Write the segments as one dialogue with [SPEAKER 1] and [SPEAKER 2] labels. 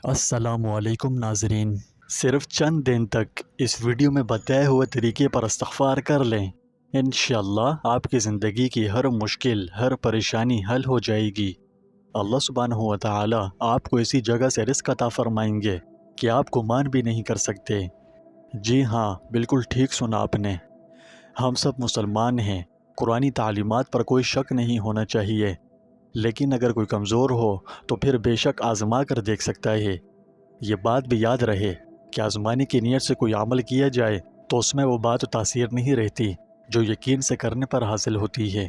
[SPEAKER 1] السلام علیکم ناظرین، صرف چند دن تک اس ویڈیو میں بتائے ہوئے طریقے پر استغفار کر لیں، انشاءاللہ آپ کی زندگی کی ہر مشکل، ہر پریشانی حل ہو جائے گی۔ اللہ سبحانہ و تعالی آپ کو ایسی جگہ سے رزق عطا فرمائیں گے کہ آپ گمان بھی نہیں کر سکتے۔ جی ہاں، بالکل ٹھیک سنا آپ نے۔ ہم سب مسلمان ہیں، قرآنی تعلیمات پر کوئی شک نہیں ہونا چاہیے، لیکن اگر کوئی کمزور ہو تو پھر بے شک آزما کر دیکھ سکتا ہے۔ یہ بات بھی یاد رہے کہ آزمانے کی نیت سے کوئی عمل کیا جائے تو اس میں وہ بات تاثیر نہیں رہتی جو یقین سے کرنے پر حاصل ہوتی ہے۔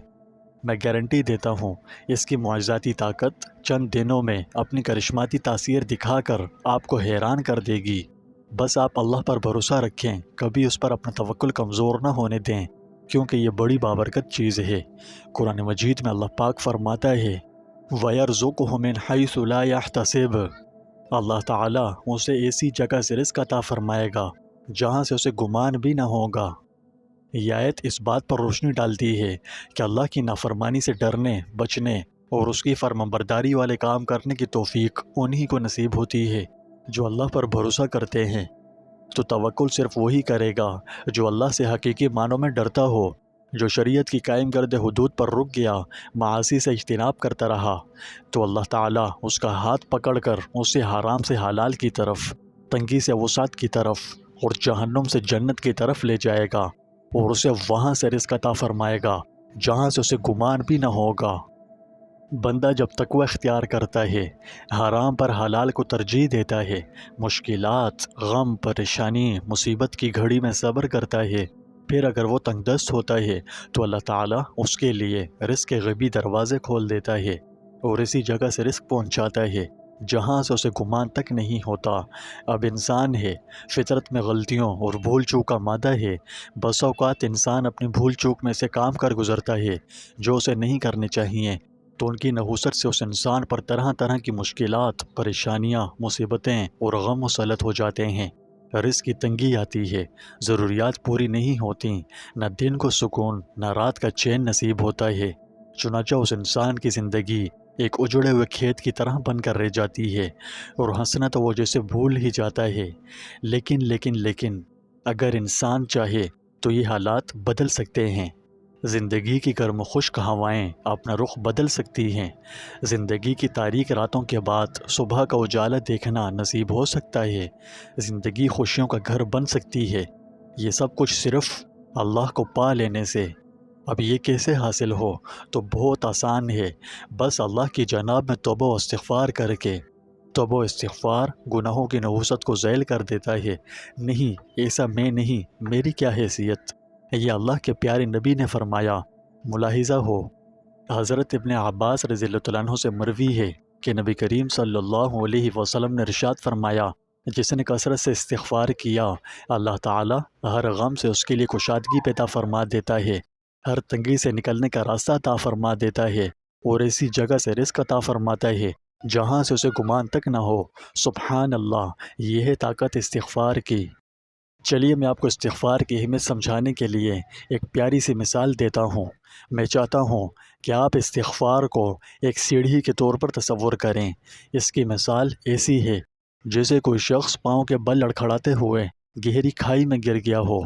[SPEAKER 1] میں گارنٹی دیتا ہوں اس کی معجزاتی طاقت چند دنوں میں اپنی کرشماتی تاثیر دکھا کر آپ کو حیران کر دے گی۔ بس آپ اللہ پر بھروسہ رکھیں، کبھی اس پر اپنا توکل کمزور نہ ہونے دیں، کیونکہ یہ بڑی بابرکت چیز ہے۔ قرآن مجید میں اللہ پاک فرماتا ہے وَيَرْزُقْهُ مِنْ حَيْثُ لَا يَحْتَسِبُ، اللہ تعالیٰ اسے ایسی جگہ سے رزق عطا فرمائے گا جہاں سے اسے گمان بھی نہ ہوگا۔ یہ آیت اس بات پر روشنی ڈالتی ہے کہ اللہ کی نافرمانی سے ڈرنے، بچنے اور اس کی فرمانبرداری والے کام کرنے کی توفیق انہی کو نصیب ہوتی ہے جو اللہ پر بھروسہ کرتے ہیں۔ تو توکل صرف وہی کرے گا جو اللہ سے حقیقی معنوں میں ڈرتا ہو، جو شریعت کی قائم کردہ حدود پر رک گیا، معاصی سے اجتناب کرتا رہا، تو اللہ تعالیٰ اس کا ہاتھ پکڑ کر اسے حرام سے حلال کی طرف، تنگی سے وسعت کی طرف اور جہنم سے جنت کی طرف لے جائے گا، اور اسے وہاں سے رزق عطا فرمائے گا جہاں سے اسے گمان بھی نہ ہوگا۔ بندہ جب تقوی اختیار کرتا ہے، حرام پر حلال کو ترجیح دیتا ہے، مشکلات، غم، پریشانی، مصیبت کی گھڑی میں صبر کرتا ہے، پھر اگر وہ تنگ دست ہوتا ہے تو اللہ تعالیٰ اس کے لیے رزق کے غیبی دروازے کھول دیتا ہے اور اسی جگہ سے رزق پہنچاتا ہے جہاں سے اسے گمان تک نہیں ہوتا۔ اب انسان ہے، فطرت میں غلطیوں اور بھول چوک کا مادہ ہے، بس اوقات انسان اپنی بھول چوک میں سے کام کر گزرتا ہے جو اسے نہیں کرنے چاہیے، تو ان کی نحوست سے اس انسان پر طرح طرح کی مشکلات، پریشانیاں، مصیبتیں اور غم مسلط ہو جاتے ہیں۔ رزق کی تنگی آتی ہے، ضروریات پوری نہیں ہوتی، نہ دن کو سکون نہ رات کا چین نصیب ہوتا ہے، چنانچہ اس انسان کی زندگی ایک اجڑے ہوئے کھیت کی طرح بن کر رہ جاتی ہے اور ہنسنا تو وہ جیسے بھول ہی جاتا ہے۔ لیکن اگر انسان چاہے تو یہ حالات بدل سکتے ہیں۔ زندگی کی گرم و خشک ہوائیں اپنا رخ بدل سکتی ہیں، زندگی کی تاریک راتوں کے بعد صبح کا اجالا دیکھنا نصیب ہو سکتا ہے، زندگی خوشیوں کا گھر بن سکتی ہے، یہ سب کچھ صرف اللہ کو پا لینے سے۔ اب یہ کیسے حاصل ہو؟ تو بہت آسان ہے، بس اللہ کی جناب میں توبہ و استغفار کر کے۔ توبہ و استغفار گناہوں کی نحوست کو ذیل کر دیتا ہے۔ نہیں، ایسا میں نہیں، میری کیا حیثیت، یہ اللہ کے پیارے نبی نے فرمایا۔ ملاحظہ ہو، حضرت ابن عباس رضی اللہ عنہ سے مروی ہے کہ نبی کریم صلی اللہ علیہ وسلم نے ارشاد فرمایا، جس نے کثرت سے استغفار کیا، اللہ تعالیٰ ہر غم سے اس کے لیے کشادگی پیدا فرما دیتا ہے، ہر تنگی سے نکلنے کا راستہ عطا فرما دیتا ہے، اور ایسی جگہ سے رزق عطا فرماتا ہے جہاں سے اسے گمان تک نہ ہو۔ سبحان اللہ، یہ ہے طاقت استغفار کی۔ چلیے میں آپ کو استغفار کی اہمیت سمجھانے کے لیے ایک پیاری سی مثال دیتا ہوں۔ میں چاہتا ہوں کہ آپ استغفار کو ایک سیڑھی کے طور پر تصور کریں۔ اس کی مثال ایسی ہے جیسے کوئی شخص پاؤں کے بل لڑکھڑاتے ہوئے گہری کھائی میں گر گیا ہو۔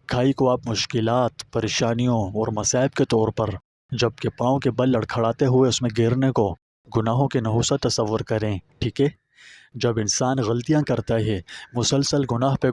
[SPEAKER 1] کھائی کو آپ مشکلات، پریشانیوں اور مصائب کے طور پر، جبکہ پاؤں کے بل لڑکھڑاتے ہوئے اس میں گرنے کو گناہوں کے نحوست تصور کریں، ٹھیک ہے؟ جب انسان غلطیاں کرتا ہے، مسلسل گناہ پہ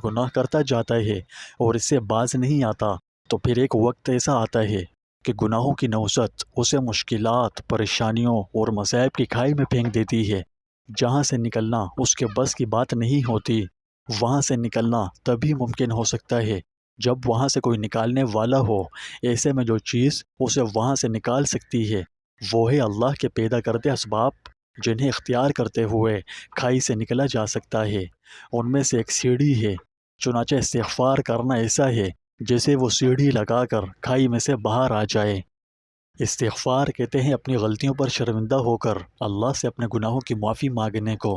[SPEAKER 1] گناہ کرتا جاتا ہے اور اس سے باز نہیں آتا، تو پھر ایک وقت ایسا آتا ہے کہ گناہوں کی نحوست اسے مشکلات، پریشانیوں اور مصائب کی کھائی میں پھینک دیتی ہے، جہاں سے نکلنا اس کے بس کی بات نہیں ہوتی۔ وہاں سے نکلنا تبھی ممکن ہو سکتا ہے جب وہاں سے کوئی نکالنے والا ہو۔ ایسے میں جو چیز اسے وہاں سے نکال سکتی ہے وہ ہے اللہ کے پیدا کردے اسباب، جنہیں اختیار کرتے ہوئے کھائی سے نکلا جا سکتا ہے۔ ان میں سے ایک سیڑھی ہے، چنانچہ استغفار کرنا ایسا ہے جیسے وہ سیڑھی لگا کر کھائی میں سے باہر آ جائے۔ استغفار کہتے ہیں اپنی غلطیوں پر شرمندہ ہو کر اللہ سے اپنے گناہوں کی معافی مانگنے کو،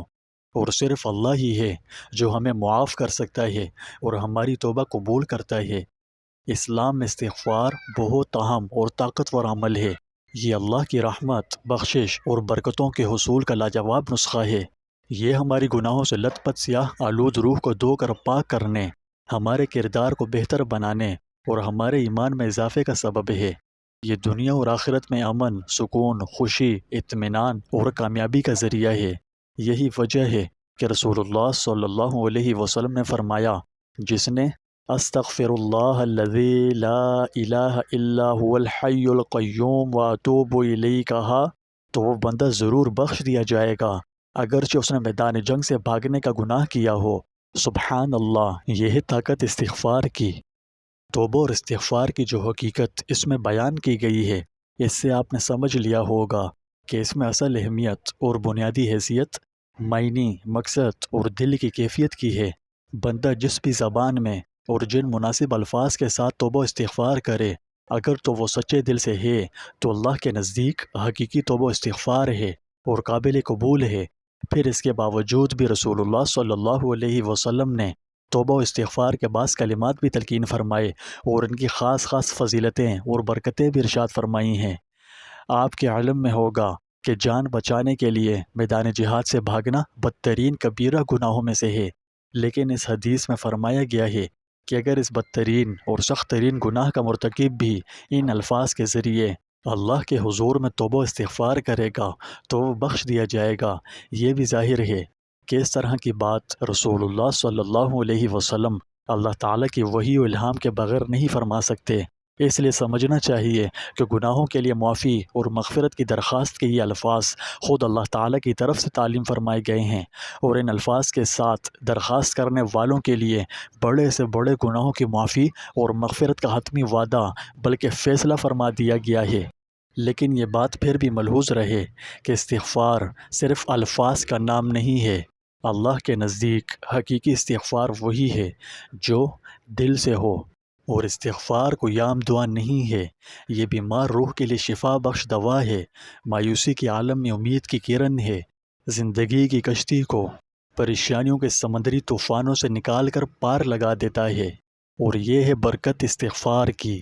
[SPEAKER 1] اور صرف اللہ ہی ہے جو ہمیں معاف کر سکتا ہے اور ہماری توبہ قبول کرتا ہے۔ اسلام میں استغفار بہت اہم اور طاقتور عمل ہے۔ یہ اللہ کی رحمت، بخشش اور برکتوں کے حصول کا لاجواب نسخہ ہے۔ یہ ہماری گناہوں سے لت پت سیاہ آلود روح کو دھو کر پاک کرنے، ہمارے کردار کو بہتر بنانے اور ہمارے ایمان میں اضافے کا سبب ہے۔ یہ دنیا اور آخرت میں امن، سکون، خوشی، اطمینان اور کامیابی کا ذریعہ ہے۔ یہی وجہ ہے کہ رسول اللہ صلی اللہ علیہ وسلم نے فرمایا، جس نے استغفر اللہ الذی لا الہ الا هو الحی القیوم واتوب الیہ کہا تو وہ بندہ ضرور بخش دیا جائے گا، اگرچہ اس نے میدان جنگ سے بھاگنے کا گناہ کیا ہو۔ سبحان اللہ، یہ ہے طاقت استغفار کی۔ توبہ اور استغفار کی جو حقیقت اس میں بیان کی گئی ہے، اس سے آپ نے سمجھ لیا ہوگا کہ اس میں اصل اہمیت اور بنیادی حیثیت معنی، مقصد اور دل کی کیفیت کی ہے۔ بندہ جس بھی زبان میں اور جن مناسب الفاظ کے ساتھ توبہ استغفار کرے، اگر تو وہ سچے دل سے ہے تو اللہ کے نزدیک حقیقی توبہ استغفار ہے اور قابل قبول ہے۔ پھر اس کے باوجود بھی رسول اللہ صلی اللہ علیہ وسلم نے توبہ و استغفار کے بعض کلمات بھی تلقین فرمائے اور ان کی خاص خاص فضیلتیں اور برکتیں بھی ارشاد فرمائی ہیں۔ آپ کے علم میں ہوگا کہ جان بچانے کے لیے میدان جہاد سے بھاگنا بدترین کبیرہ گناہوں میں سے ہے، لیکن اس حدیث میں فرمایا گیا ہے کہ اگر اس بدترین اور سخت ترین گناہ کا مرتکب بھی ان الفاظ کے ذریعے اللہ کے حضور میں توبہ استغفار کرے گا تو وہ بخش دیا جائے گا۔ یہ بھی ظاہر ہے کہ اس طرح کی بات رسول اللہ صلی اللہ علیہ وسلم اللہ تعالیٰ کی وحی و الہام کے بغیر نہیں فرما سکتے۔ اس لیے سمجھنا چاہیے کہ گناہوں کے لیے معافی اور مغفرت کی درخواست کے یہ الفاظ خود اللہ تعالیٰ کی طرف سے تعلیم فرمائے گئے ہیں، اور ان الفاظ کے ساتھ درخواست کرنے والوں کے لیے بڑے سے بڑے گناہوں کی معافی اور مغفرت کا حتمی وعدہ بلکہ فیصلہ فرما دیا گیا ہے۔ لیکن یہ بات پھر بھی ملحوظ رہے کہ استغفار صرف الفاظ کا نام نہیں ہے۔ اللہ کے نزدیک حقیقی استغفار وہی ہے جو دل سے ہو، اور استغفار کو عام دعا نہیں ہے، یہ بیمار روح کے لیے شفا بخش دوا ہے، مایوسی کے عالم میں امید کی کرن ہے، زندگی کی کشتی کو پریشانیوں کے سمندری طوفانوں سے نکال کر پار لگا دیتا ہے، اور یہ ہے برکت استغفار کی۔